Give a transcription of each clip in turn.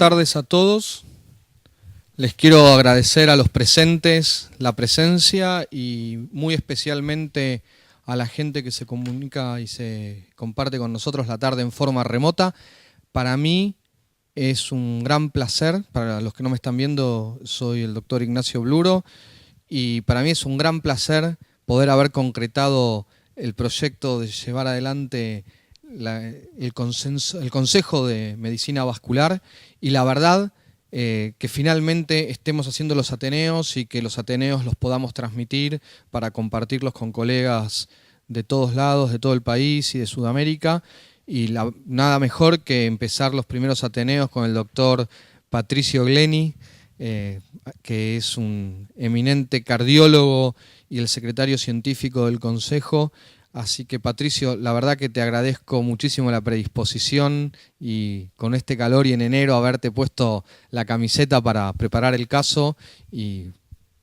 tardes a todos. Les quiero agradecer a los presentes la presencia y muy especialmente a la gente que se comunica y se comparte con nosotros la tarde en forma remota. Para mí es un gran placer, para los que no me están viendo, soy el doctor Ignacio Bluro, y para mí es un gran placer poder haber concretado el proyecto de llevar adelante el Consejo de Medicina Vascular, y la verdad que finalmente estemos haciendo los Ateneos y que los Ateneos los podamos transmitir para compartirlos con colegas de todos lados, de todo el país y de Sudamérica. Y nada mejor que empezar los primeros Ateneos con el doctor Patricio Gleni, que es un eminente cardiólogo y el secretario científico del Consejo. Así que, Patricio, la verdad que te agradezco muchísimo la predisposición y con este calor y en enero haberte puesto la camiseta para preparar el caso, y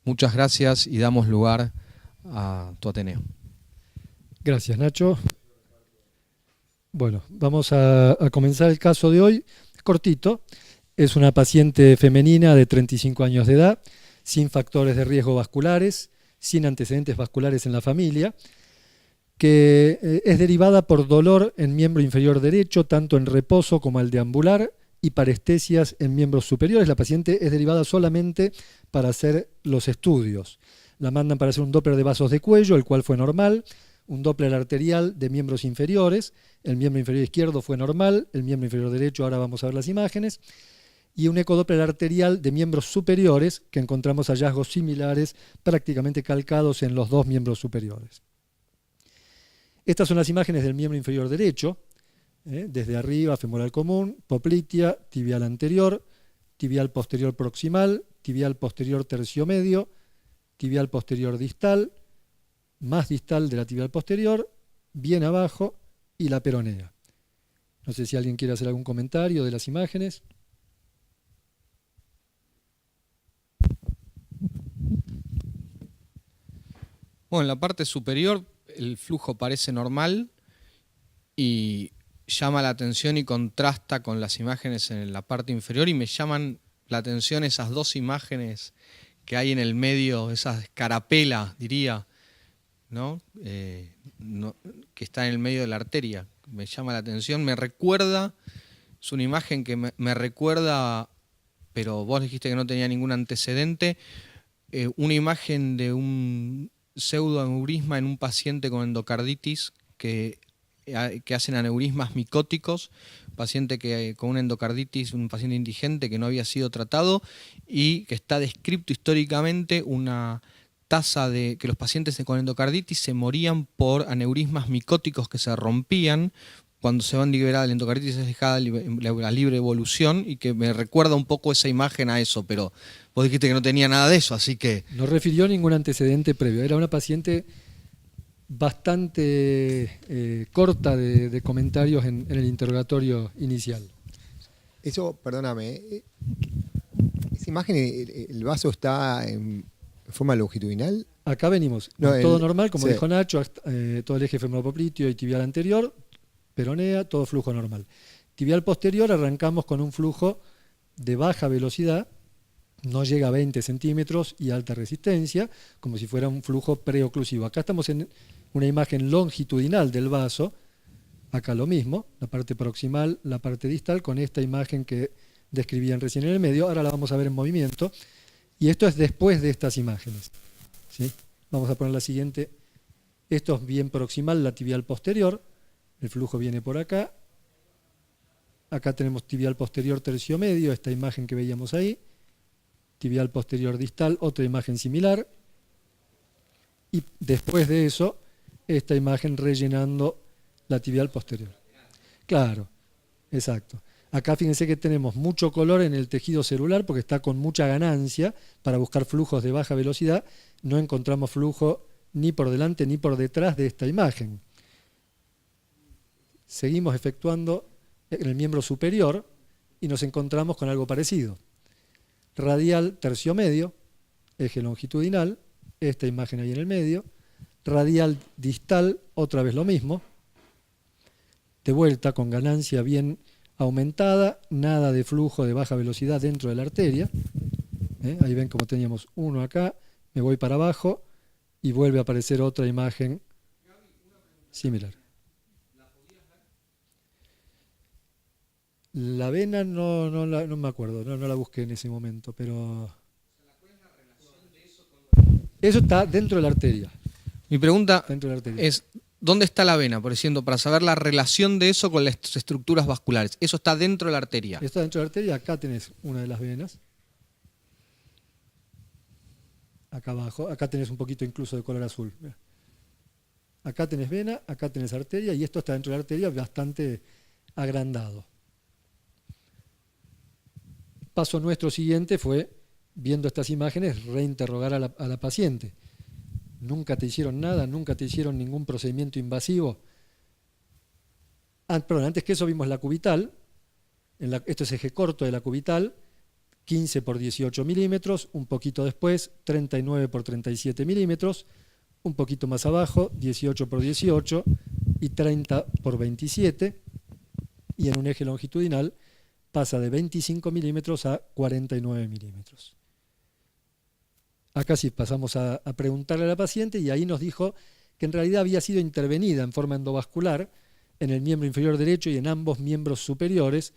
muchas gracias y damos lugar a tu Ateneo. Gracias, Nacho. Bueno, vamos a comenzar el caso de hoy. Cortito. Es una paciente femenina de 35 años de edad, sin factores de riesgo vasculares, sin antecedentes vasculares en la familia, que es derivada por dolor en miembro inferior derecho, tanto en reposo como al deambular, y parestesias en miembros superiores. La paciente es derivada solamente para hacer los estudios. La mandan para hacer un Doppler de vasos de cuello, el cual fue normal, un Doppler arterial de miembros inferiores, el miembro inferior izquierdo fue normal, el miembro inferior derecho, ahora vamos a ver las imágenes, y un ecodoppler arterial de miembros superiores, que encontramos hallazgos similares, prácticamente calcados en los dos miembros superiores. Estas son las imágenes del miembro inferior derecho, desde arriba, femoral común, poplitea, tibial anterior, tibial posterior proximal, tibial posterior tercio medio, tibial posterior distal, más distal de la tibial posterior, bien abajo, y la peronea. No sé si alguien quiere hacer algún comentario de las imágenes. Bueno, en la parte superior el flujo parece normal y llama la atención y contrasta con las imágenes en la parte inferior, y me llaman la atención esas dos imágenes que hay en el medio, esa escarapela, diría, ¿no? Que está en el medio de la arteria. Me llama la atención, me recuerda, es una imagen que me recuerda, pero vos dijiste que no tenía ningún antecedente, una imagen de un pseudoaneurisma en un paciente con endocarditis que hacen aneurismas micóticos, paciente con una endocarditis, un paciente indigente que no había sido tratado, y que está descrito históricamente una tasa de que los pacientes con endocarditis se morían por aneurismas micóticos que se rompían. Cuando se van liberada la endocarditis es dejada la libre evolución, y que me recuerda un poco esa imagen a eso, pero vos dijiste que no tenía nada de eso, así que... No refirió ningún antecedente previo, era una paciente bastante corta de comentarios en el interrogatorio inicial. Eso, perdóname, esa imagen, el vaso está en forma longitudinal. Acá venimos, no, todo normal, como dijo Nacho, todo el eje femoropopliteo y tibial anterior, peronea, todo flujo normal. Tibial posterior arrancamos con un flujo de baja velocidad, no llega a 20 centímetros y alta resistencia, como si fuera un flujo preoclusivo. Acá estamos en una imagen longitudinal del vaso, acá lo mismo, la parte proximal, la parte distal, con esta imagen que describían recién en el medio, ahora la vamos a ver en movimiento, y esto es después de estas imágenes, ¿sí? Vamos a poner la siguiente, esto es bien proximal, la tibial posterior, el flujo viene por acá, acá tenemos tibial posterior tercio medio, esta imagen que veíamos ahí, tibial posterior distal, otra imagen similar, y después de eso, esta imagen rellenando la tibial posterior. Claro, exacto. Acá fíjense que tenemos mucho color en el tejido celular porque está con mucha ganancia para buscar flujos de baja velocidad. No encontramos flujo ni por delante ni por detrás de esta imagen. Seguimos efectuando en el miembro superior y nos encontramos con algo parecido. Radial tercio medio, eje longitudinal, esta imagen ahí en el medio. Radial distal, otra vez lo mismo. De vuelta con ganancia bien aumentada, nada de flujo de baja velocidad dentro de la arteria. Ahí ven como teníamos uno acá, me voy para abajo y vuelve a aparecer otra imagen similar. La vena no me acuerdo, no la busqué en ese momento, pero eso está dentro de la arteria. Mi pregunta Dentro de la arteria. es, ¿dónde está la vena? Por ejemplo, para saber la relación de eso con las estructuras vasculares. Eso está dentro de la arteria. Está dentro de la arteria, acá tenés una de las venas. Acá abajo, acá tenés un poquito incluso de color azul. Mirá. Acá tenés vena, acá tenés arteria y esto está dentro de la arteria bastante agrandado. Paso nuestro siguiente fue, viendo estas imágenes, reinterrogar a la paciente. Nunca te hicieron nada, nunca te hicieron ningún procedimiento invasivo. Perdón, antes que eso vimos la cubital. Esto es eje corto de la cubital, 15 por 18 milímetros, un poquito después 39 por 37 milímetros, un poquito más abajo 18 por 18 y 30 por 27, y en un eje longitudinal pasa de 25 milímetros a 49 milímetros. Acá sí pasamos a preguntarle a la paciente y ahí nos dijo que en realidad había sido intervenida en forma endovascular en el miembro inferior derecho y en ambos miembros superiores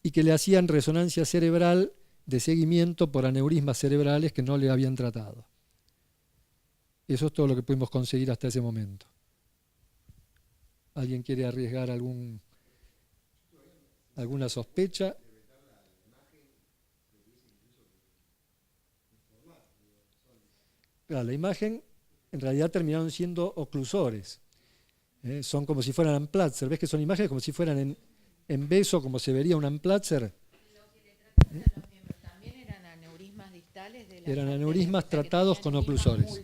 y que le hacían resonancia cerebral de seguimiento por aneurismas cerebrales que no le habían tratado. Eso es todo lo que pudimos conseguir hasta ese momento. ¿Alguien quiere arriesgar alguna sospecha? La imagen en realidad terminaron siendo oclusores. Son como si fueran Amplatzer. ¿Ves que son imágenes como si fueran en beso, como se vería un Amplatzer? También eran aneurismas distales de la Eran aneurismas tratados con oclusores.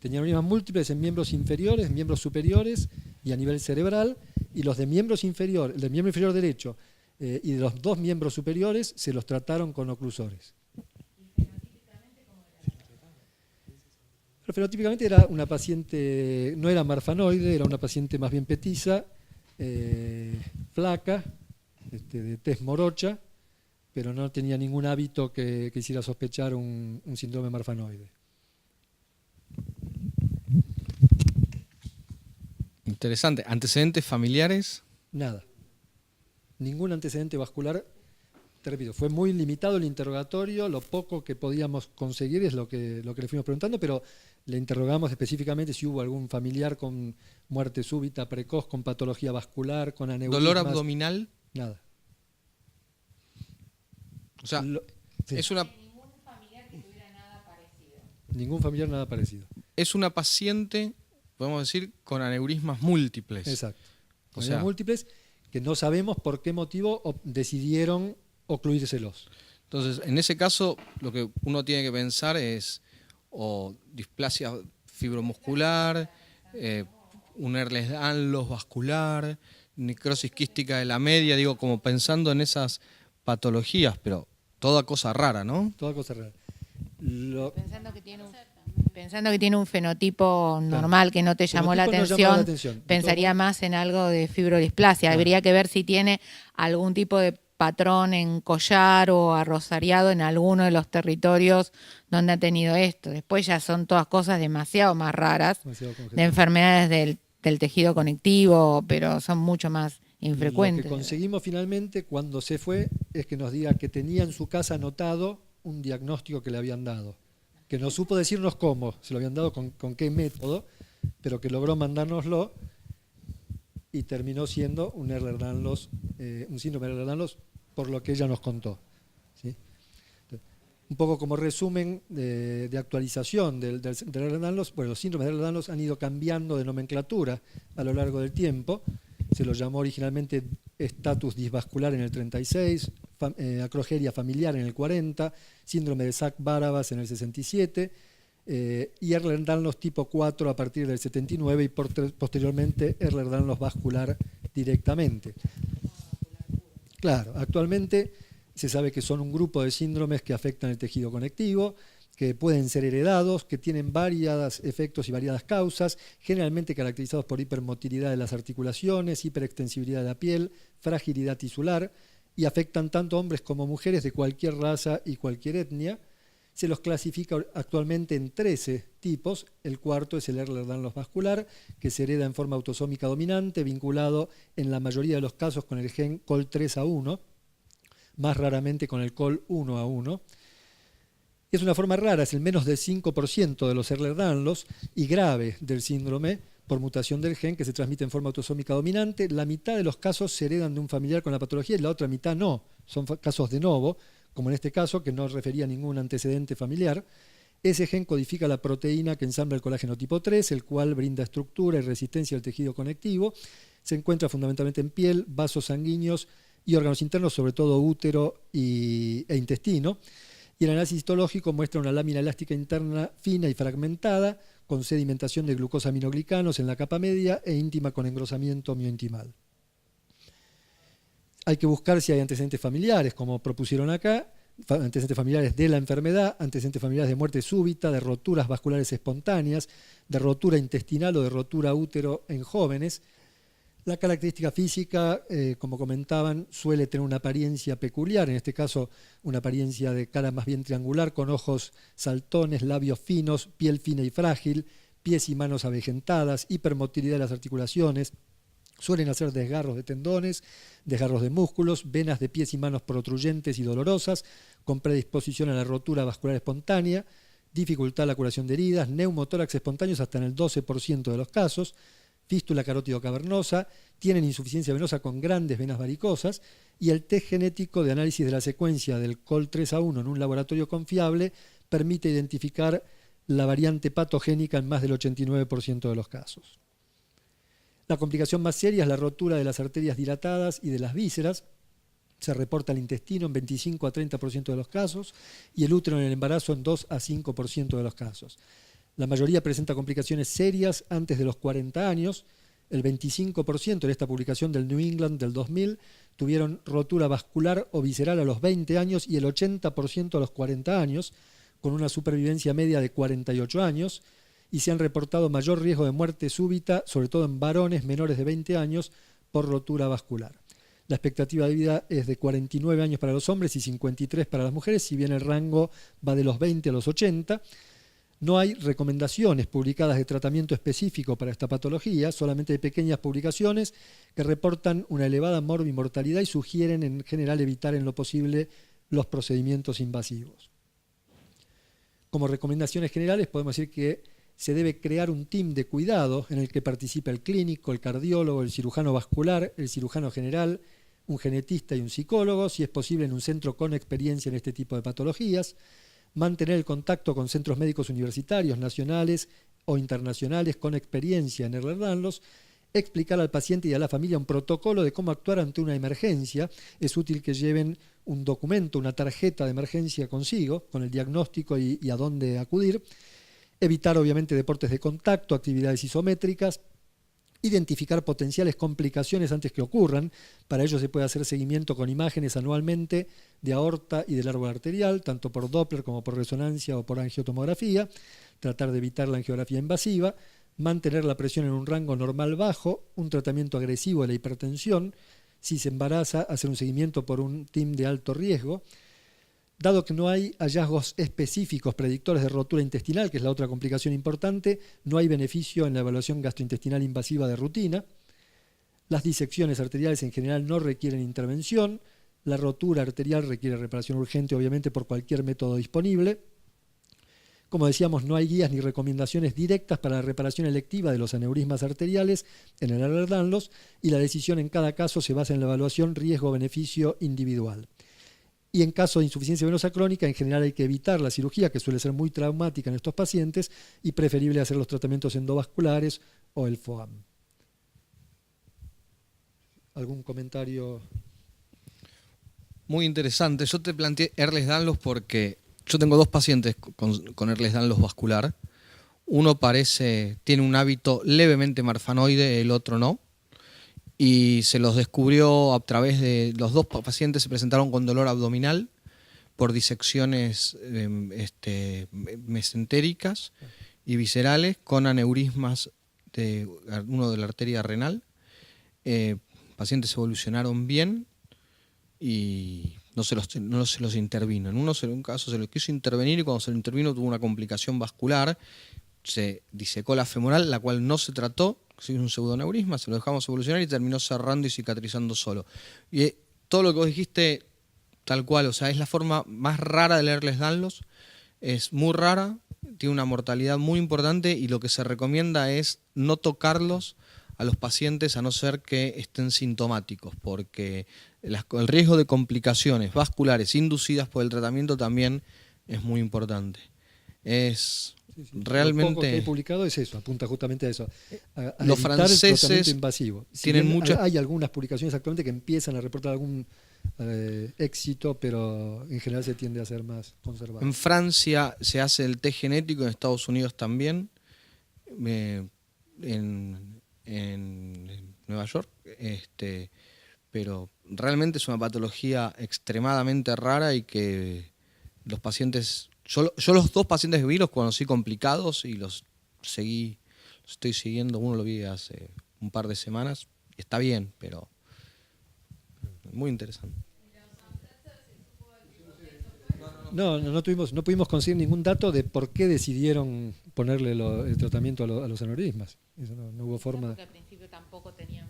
Tenían aneurismas múltiples en miembros inferiores, en miembros superiores y a nivel cerebral, y los de miembros inferior, el del miembro inferior derecho y de los dos miembros superiores se los trataron con oclusores. Pero fenotípicamente era una paciente, no era marfanoide, era una paciente más bien petiza, flaca, de tez morocha, pero no tenía ningún hábito que hiciera sospechar un síndrome marfanoide. Interesante. ¿Antecedentes familiares? Nada. Ningún antecedente vascular. Te repito, fue muy limitado el interrogatorio, lo poco que podíamos conseguir es lo que le fuimos preguntando, pero le interrogamos específicamente si hubo algún familiar con muerte súbita, precoz, con patología vascular, con aneurismas. ¿Dolor abdominal? Nada. O sea, Sí. es una ningún familiar que tuviera nada parecido. Ningún familiar nada parecido. es una paciente, podemos decir, con aneurismas múltiples. Exacto. O sea, múltiples que no sabemos por qué motivo decidieron ocluírselos. entonces, en ese caso, lo que uno tiene que pensar es o displasia fibromuscular, un Ehlers-Danlos vascular, necrosis quística de la media, digo, como pensando en esas patologías, pero toda cosa rara, ¿no? Toda cosa rara. Pensando que tiene un fenotipo normal que no te llamó la Fenotipo no atención, llamó la atención. pensaría más en algo de fibrodisplasia. Claro. Habría que ver si tiene algún tipo de patrón en collar o arrosariado en alguno de los territorios donde ha tenido esto. Después ya son todas cosas demasiado más raras, Demasiado de congestionado. enfermedades del tejido conectivo, pero son mucho más infrecuentes. Lo que conseguimos finalmente cuando se fue es que nos diga que tenía en su casa anotado un diagnóstico que le habían dado, que no supo decirnos cómo, se lo habían dado con qué método, pero que logró mandárnoslo y terminó siendo un Ehlers-Danlos, un síndrome de Ehlers-Danlos, por lo que ella nos contó. ¿Sí? Un poco como resumen de actualización del Ehlers-Danlos, bueno, los síndromes de Ehlers-Danlos han ido cambiando de nomenclatura a lo largo del tiempo. Se lo llamó originalmente estatus disvascular en el 36, acrogeria familiar en el 40, síndrome de Sack-Barabas en el 67, y Ehlers-Danlos tipo 4 a partir del 79 y posteriormente Ehlers-Danlos vascular directamente. Claro, actualmente se sabe que son un grupo de síndromes que afectan el tejido conectivo, que pueden ser heredados, que tienen variados efectos y variadas causas, generalmente caracterizados por hipermotilidad de las articulaciones, hiperextensibilidad de la piel, fragilidad tisular y afectan tanto hombres como mujeres de cualquier raza y cualquier etnia. Se los clasifica actualmente en 13 tipos. El cuarto es el Ehlers-Danlos vascular, que se hereda en forma autosómica dominante, vinculado en la mayoría de los casos con el gen COL3A1, más raramente con el COL1A1. Es una forma rara, es el menos del 5% de los Ehlers-Danlos y grave del síndrome por mutación del gen que se transmite en forma autosómica dominante. La mitad de los casos se heredan de un familiar con la patología y la otra mitad no. Son casos de novo, como en este caso, que no refería a ningún antecedente familiar. Ese gen codifica la proteína que ensambla el colágeno tipo 3, el cual brinda estructura y resistencia al tejido conectivo. Se encuentra fundamentalmente en piel, vasos sanguíneos y órganos internos, sobre todo útero e intestino. Y el análisis histológico muestra una lámina elástica interna fina y fragmentada, con sedimentación de glucosaminoglicanos en la capa media e íntima con engrosamiento miointimal. Hay que buscar si hay antecedentes familiares, como propusieron acá, antecedentes familiares de la enfermedad, antecedentes familiares de muerte súbita, de roturas vasculares espontáneas, de rotura intestinal o de rotura útero en jóvenes. La característica física, como comentaban, suele tener una apariencia peculiar, en este caso una apariencia de cara más bien triangular, con ojos saltones, labios finos, piel fina y frágil, pies y manos avejentadas, hipermotilidad de las articulaciones. Suelen hacer desgarros de tendones, desgarros de músculos, venas de pies y manos protruyentes y dolorosas, con predisposición a la rotura vascular espontánea, dificultad en la curación de heridas, neumotórax espontáneos hasta en el 12% de los casos, fístula carótido cavernosa, tienen insuficiencia venosa con grandes venas varicosas, y el test genético de análisis de la secuencia del COL3A1 en un laboratorio confiable permite identificar la variante patogénica en más del 89% de los casos. La complicación más seria es la rotura de las arterias dilatadas y de las vísceras. Se reporta el intestino en 25 a 30% de los casos y el útero en el embarazo en 2 a 5% de los casos. La mayoría presenta complicaciones serias antes de los 40 años. El 25% en esta publicación del New England del 2000 tuvieron rotura vascular o visceral a los 20 años y el 80% a los 40 años, con una supervivencia media de 48 años, y se han reportado mayor riesgo de muerte súbita, sobre todo en varones menores de 20 años, por rotura vascular. La expectativa de vida es de 49 años para los hombres y 53 para las mujeres, si bien el rango va de los 20 a los 80. No hay recomendaciones publicadas de tratamiento específico para esta patología, solamente hay pequeñas publicaciones que reportan una elevada morbimortalidad y sugieren en general evitar en lo posible los procedimientos invasivos. Como recomendaciones generales podemos decir que se debe crear un team de cuidado en el que participe el clínico, el cardiólogo, el cirujano vascular, el cirujano general, un genetista y un psicólogo, si es posible en un centro con experiencia en este tipo de patologías. Mantener el contacto con centros médicos universitarios, nacionales o internacionales con experiencia en Ehlers-Danlos, explicar al paciente y a la familia un protocolo de cómo actuar ante una emergencia. Es útil que lleven un documento, una tarjeta de emergencia consigo, con el diagnóstico y a dónde acudir. Evitar obviamente deportes de contacto, actividades isométricas. Identificar potenciales complicaciones antes que ocurran. Para ello se puede hacer seguimiento con imágenes anualmente de aorta y del árbol arterial, tanto por Doppler como por resonancia o por angiotomografía. Tratar de evitar la angiografía invasiva. Mantener la presión en un rango normal bajo. Un tratamiento agresivo de la hipertensión. Si se embaraza, hacer un seguimiento por un team de alto riesgo. Dado que no hay hallazgos específicos predictores de rotura intestinal, que es la otra complicación importante, no hay beneficio en la evaluación gastrointestinal invasiva de rutina. Las disecciones arteriales en general no requieren intervención. La rotura arterial requiere reparación urgente, obviamente, por cualquier método disponible. Como decíamos, no hay guías ni recomendaciones directas para la reparación electiva de los aneurismas arteriales en el Ehlers-Danlos, y la decisión en cada caso se basa en la evaluación riesgo-beneficio individual. Y en caso de insuficiencia venosa crónica, en general hay que evitar la cirugía, que suele ser muy traumática en estos pacientes, y preferible hacer los tratamientos endovasculares o el FOAM. ¿Algún comentario? Muy interesante. Yo te planteé Ehlers-Danlos porque yo tengo dos pacientes con Ehlers-Danlos vascular. Uno tiene un hábito levemente marfanoide, el otro no. Y se los descubrió a través de... Los dos pacientes se presentaron con dolor abdominal por disecciones mesentéricas y viscerales con aneurismas uno de la arteria renal. Pacientes evolucionaron bien, y no se los intervino. En un caso se lo quiso intervenir y cuando se lo intervino tuvo una complicación vascular, se disecó la femoral, la cual no se trató, se hizo un pseudoneurisma, se lo dejamos evolucionar y terminó cerrando y cicatrizando solo. Y todo lo que vos dijiste, tal cual, o sea, es la forma más rara de leerles Danlos, es muy rara, tiene una mortalidad muy importante y lo que se recomienda es no tocarlos a los pacientes a no ser que estén sintomáticos, porque el riesgo de complicaciones vasculares inducidas por el tratamiento también es muy importante. Es realmente... Lo poco que he publicado es eso, apunta justamente a eso. A los franceses invasivo. tienen muchas... Hay algunas publicaciones actualmente que empiezan a reportar algún éxito, pero en general se tiende a ser más conservador. En Francia se hace el test genético, en Estados Unidos también, en Nueva York, pero realmente es una patología extremadamente rara y que los pacientes... Yo los 2 pacientes que vi los conocí complicados y los estoy siguiendo, uno lo vi hace un par de semanas, y está bien, pero muy interesante. No pudimos conseguir ningún dato de por qué decidieron ponerle el tratamiento a los aneurismas. Eso no hubo forma. Porque al principio tampoco tenían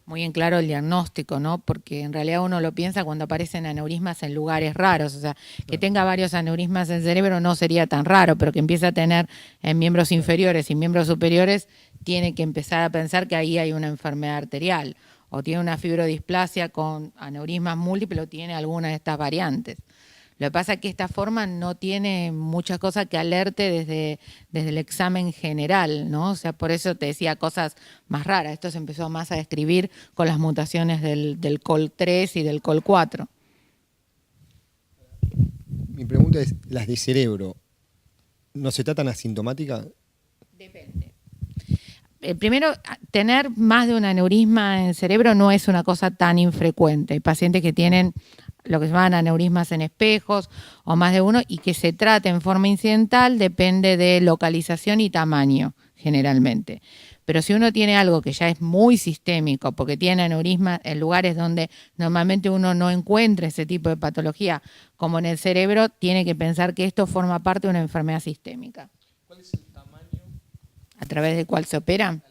muy en claro el diagnóstico, ¿no? Porque en realidad uno lo piensa cuando aparecen aneurismas en lugares raros, o sea, que tenga varios aneurismas en el cerebro no sería tan raro, pero que empiece a tener en miembros inferiores y miembros superiores, tiene que empezar a pensar que ahí hay una enfermedad arterial, o tiene una fibrodisplasia con aneurismas múltiples, o tiene alguna de estas variantes. Lo que pasa es que esta forma no tiene muchas cosas que alerte desde el examen general, ¿no? O sea, por eso te decía cosas más raras. Esto se empezó más a describir con las mutaciones del COL3 y del COL4. Mi pregunta es, ¿las de cerebro no se tratan asintomáticas? Depende. Primero, tener más de un aneurisma en el cerebro no es una cosa tan infrecuente. Hay pacientes que tienen lo que se llaman aneurismas en espejos o más de uno y que se trate en forma incidental depende de localización y tamaño generalmente. Pero si uno tiene algo que ya es muy sistémico, porque tiene aneurismas en lugares donde normalmente uno no encuentra ese tipo de patología, como en el cerebro, tiene que pensar que esto forma parte de una enfermedad sistémica. ¿Cuál es el tamaño? ¿A través del cual se opera?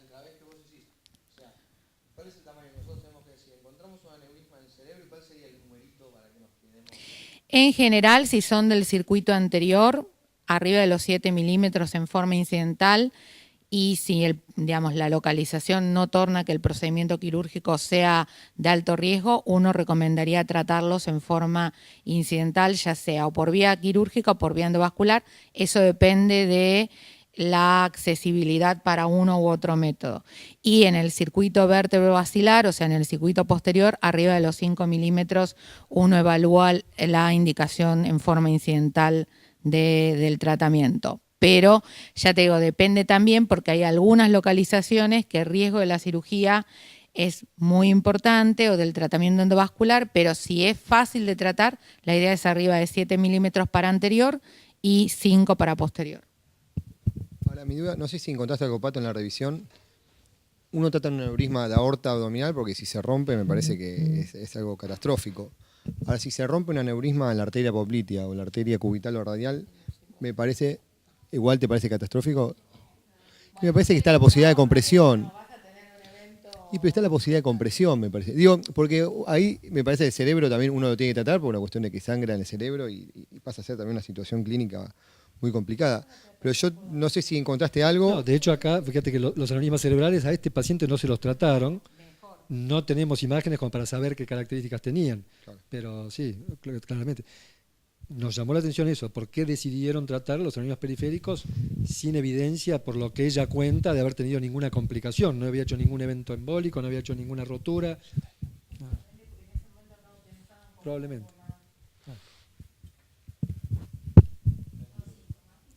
En general, si son del circuito anterior, arriba de los 7 milímetros en forma incidental, y si la localización no torna que el procedimiento quirúrgico sea de alto riesgo, uno recomendaría tratarlos en forma incidental, ya sea o por vía quirúrgica o por vía endovascular. Eso depende de la accesibilidad para uno u otro método. Y en el circuito vértebro-basilar, o sea, en el circuito posterior, arriba de los 5 milímetros, uno evalúa la indicación en forma incidental del tratamiento. Pero, ya te digo, depende también porque hay algunas localizaciones que el riesgo de la cirugía es muy importante o del tratamiento endovascular, pero si es fácil de tratar, la idea es arriba de 7 milímetros para anterior y 5 para posterior. Ahora, mi duda, no sé si encontraste algo, Pato, en la revisión. Uno trata un aneurisma de aorta abdominal porque si se rompe me parece que es algo catastrófico. Ahora, si se rompe un aneurisma en la arteria poplitea o la arteria cubital o radial, me parece, igual te parece catastrófico. Y me parece que está la posibilidad de compresión. Y pero está la posibilidad de compresión, me parece. Digo, porque ahí me parece que el cerebro también uno lo tiene que tratar por una cuestión de que sangra en el cerebro y pasa a ser también una situación clínica muy complicada. Pero yo no sé si encontraste algo. No, de hecho acá, fíjate que los aneurismas cerebrales a este paciente no se los trataron. No tenemos imágenes como para saber qué características tenían. Claro. Pero sí, claramente. Nos llamó la atención eso, por qué decidieron tratar los aneurismas periféricos sin evidencia, por lo que ella cuenta, de haber tenido ninguna complicación. No había hecho ningún evento embólico, no había hecho ninguna rotura. Probablemente.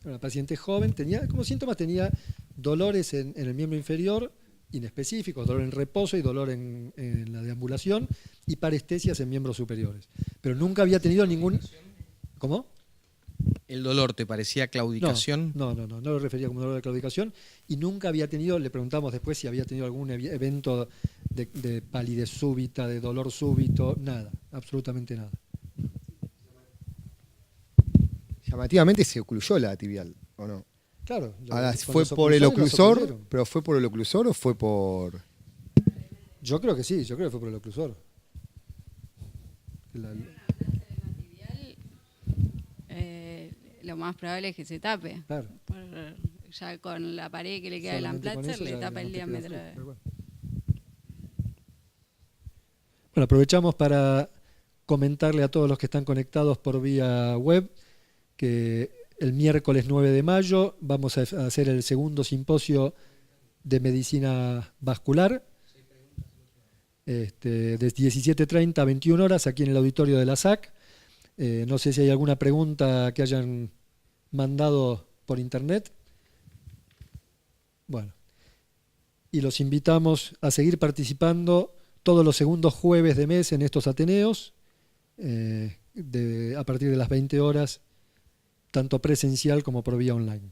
Una paciente joven, tenía como síntomas tenía dolores en el miembro inferior, inespecíficos, dolor en reposo y dolor en la deambulación, y parestesias en miembros superiores. Pero nunca había tenido ningún... ¿Cómo? ¿El dolor te parecía claudicación? No lo refería como dolor de claudicación, y nunca había tenido, le preguntamos después si había tenido algún evento de palidez súbita, de dolor súbito, nada, absolutamente nada. Llamativamente se ocluyó la tibial, ¿o no? Claro. Ahora, ¿fue por el oclusor? ¿Pero fue por el oclusor o fue por...? Yo creo que sí, yo creo que fue por el oclusor. Lo más probable es que se tape. Claro. Ya con la pared que le queda del Amplatzer le tapa el diámetro. Bueno, aprovechamos para comentarle a todos los que están conectados por vía web que el miércoles 9 de mayo vamos a hacer el segundo simposio de medicina vascular de 17:30 a 21 horas aquí en el auditorio de la SAC. No sé si hay alguna pregunta que hayan mandado por internet. Bueno, y los invitamos a seguir participando todos los segundos jueves de mes en estos Ateneos, a partir de las 20 horas, tanto presencial como por vía online.